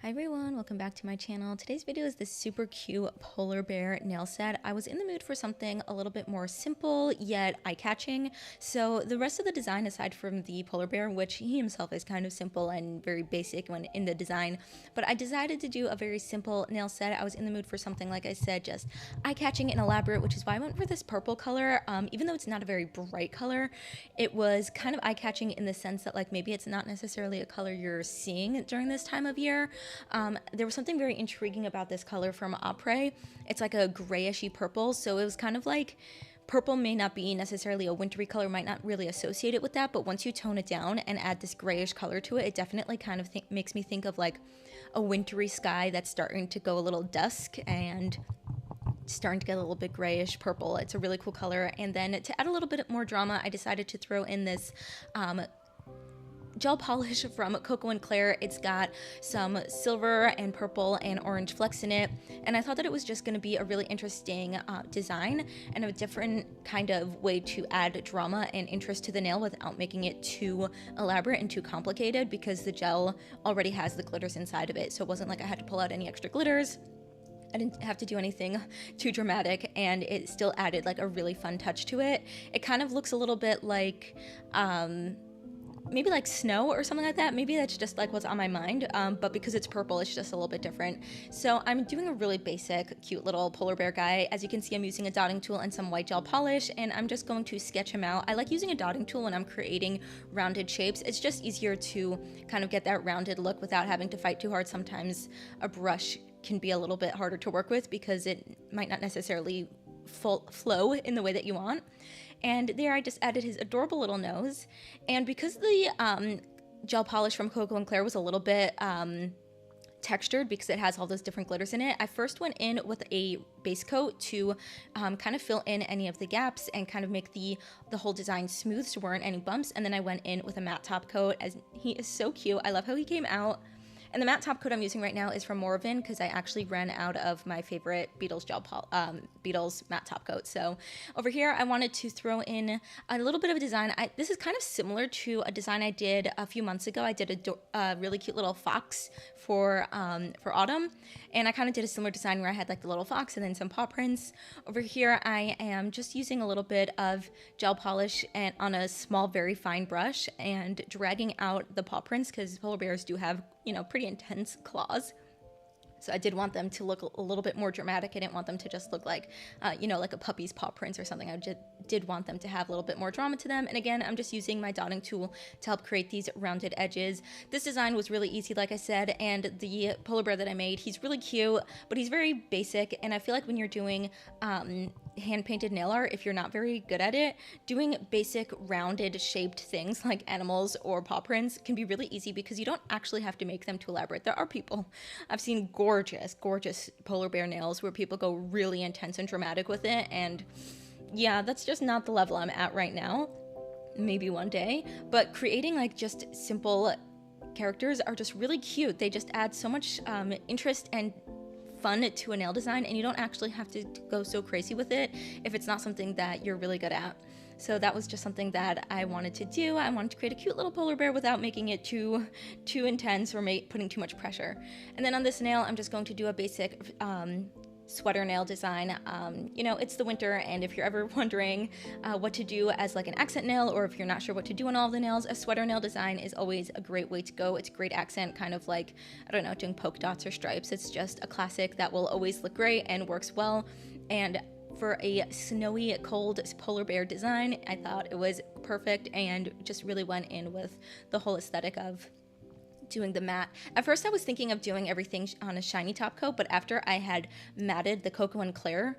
Hi everyone, welcome back to my channel. Today's video is this super cute polar bear nail set. I was in the mood for something a little bit more simple yet eye-catching. So the rest of the design, aside from the polar bear, which he himself is kind of simple and very basic when in the design, but I decided to do a very simple nail set. I was in the mood for something, like I said, just eye-catching and elaborate, which is why I went for this purple color. Even though it's not a very bright color, it was kind of eye-catching in the sense that like maybe it's not necessarily a color you're seeing during this time of year. There was something very intriguing about this color from Apres. It's like a grayishy purple, so it was kind of like purple may not be necessarily a wintry color, might not really associate it with that, but once you tone it down and add this grayish color to it, it definitely kind of makes me think of like a wintry sky that's starting to go a little dusk and starting to get a little bit grayish purple. It's a really cool color. And then to add a little bit more drama, I decided to throw in this gel polish from Koko&Claire. It's got some silver and purple and orange flecks in it, and I thought that it was just going to be a really interesting design and a different kind of way to add drama and interest to the nail without making it too elaborate and too complicated, because the gel already has the glitters inside of it, so it wasn't like I had to pull out any extra glitters. I didn't have to do anything too dramatic, and it still added like a really fun touch to it. It kind of looks a little bit like maybe like snow or something like that. Maybe that's just like what's on my mind, but because it's purple, it's just a little bit different. So I'm doing a really basic, cute little polar bear guy. As you can see, I'm using a dotting tool and some white gel polish, and I'm just going to sketch him out. I like using a dotting tool when I'm creating rounded shapes. It's just easier to kind of get that rounded look without having to fight too hard. Sometimes a brush can be a little bit harder to work with because it might not necessarily flow in the way that you want. And there I just added his adorable little nose. And because the gel polish from Koko&Claire was a little bit textured because it has all those different glitters in it, I first went in with a base coat to kind of fill in any of the gaps and kind of make the whole design smooth so there weren't any bumps. And then I went in with a matte top coat, as he is so cute. I love how he came out. And the matte top coat I'm using right now is from Morovan because I actually ran out of my favorite Beetles Beetles matte top coat. So over here, I wanted to throw in a little bit of a design. This is kind of similar to a design I did a few months ago. I did a really cute little fox for autumn, and I kind of did a similar design where I had like the little fox and then some paw prints. Over here, I am just using a little bit of gel polish and on a small, very fine brush and dragging out the paw prints because polar bears do have, you know, pretty intense claws. So I did want them to look a little bit more dramatic. I didn't want them to just look like, you know, like a puppy's paw prints or something. I just did want them to have a little bit more drama to them. And again, I'm just using my dotting tool to help create these rounded edges. This design was really easy, like I said, and the polar bear that I made, he's really cute, but he's very basic. And I feel like when you're doing hand-painted nail art, if you're not very good at it, doing basic rounded shaped things like animals or paw prints can be really easy because you don't actually have to make them too elaborate. There are people, I've seen gorgeous polar bear nails where people go really intense and dramatic with it, and yeah, that's just not the level I'm at right now. Maybe one day, but creating like just simple characters are just really cute. They just add so much interest and fun to a nail design, and you don't actually have to go so crazy with it if it's not something that you're really good at. So that was just something that I wanted to do. I wanted to create a cute little polar bear without making it too intense or putting too much pressure. And then on this nail, I'm just going to do a basic sweater nail design. You know, it's the winter, and if you're ever wondering what to do as like an accent nail, or if you're not sure what to do on all of the nails, a sweater nail design is always a great way to go. It's a great accent, kind of like, I don't know, doing polka dots or stripes. It's just a classic that will always look great and works well. And for a snowy, cold polar bear design, I thought it was perfect and just really went in with the whole aesthetic of doing the matte. At first I was thinking of doing everything on a shiny top coat, but after I had matted the Koko&Claire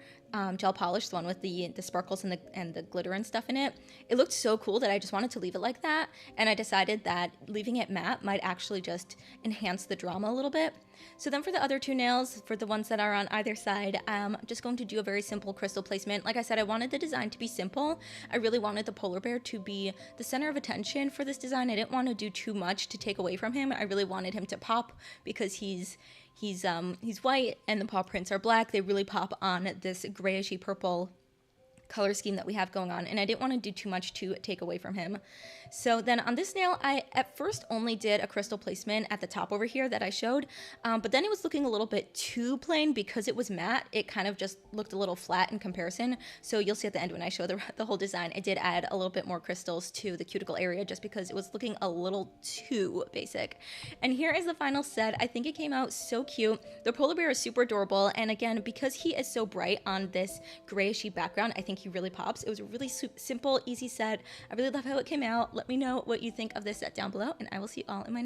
gel polish, the one with the sparkles and the glitter and stuff in it, it looked so cool that I just wanted to leave it like that, and I decided that leaving it matte might actually just enhance the drama a little bit. So then for the other two nails, for the ones that are on either side, I'm just going to do a very simple crystal placement. Like I said, I wanted the design to be simple. I really wanted the polar bear to be the center of attention for this design. I didn't want to do too much to take away from him. I really wanted him to pop because he's white and the paw prints are black. They really pop on this grayishy purple color scheme that we have going on, and I didn't want to do too much to take away from him. So then on this nail, I at first only did a crystal placement at the top over here that I showed, but then it was looking a little bit too plain because it was matte. It kind of just looked a little flat in comparison. So you'll see at the end when I show the whole design, I did add a little bit more crystals to the cuticle area just because it was looking a little too basic. And here is the final set. I think it came out so cute. The polar bear is super adorable, and again, because he is so bright on this grayishy background, I think he really pops. It was a really simple, easy set. I really love how it came out. Let me know what you think of this set down below, and I will see you all in my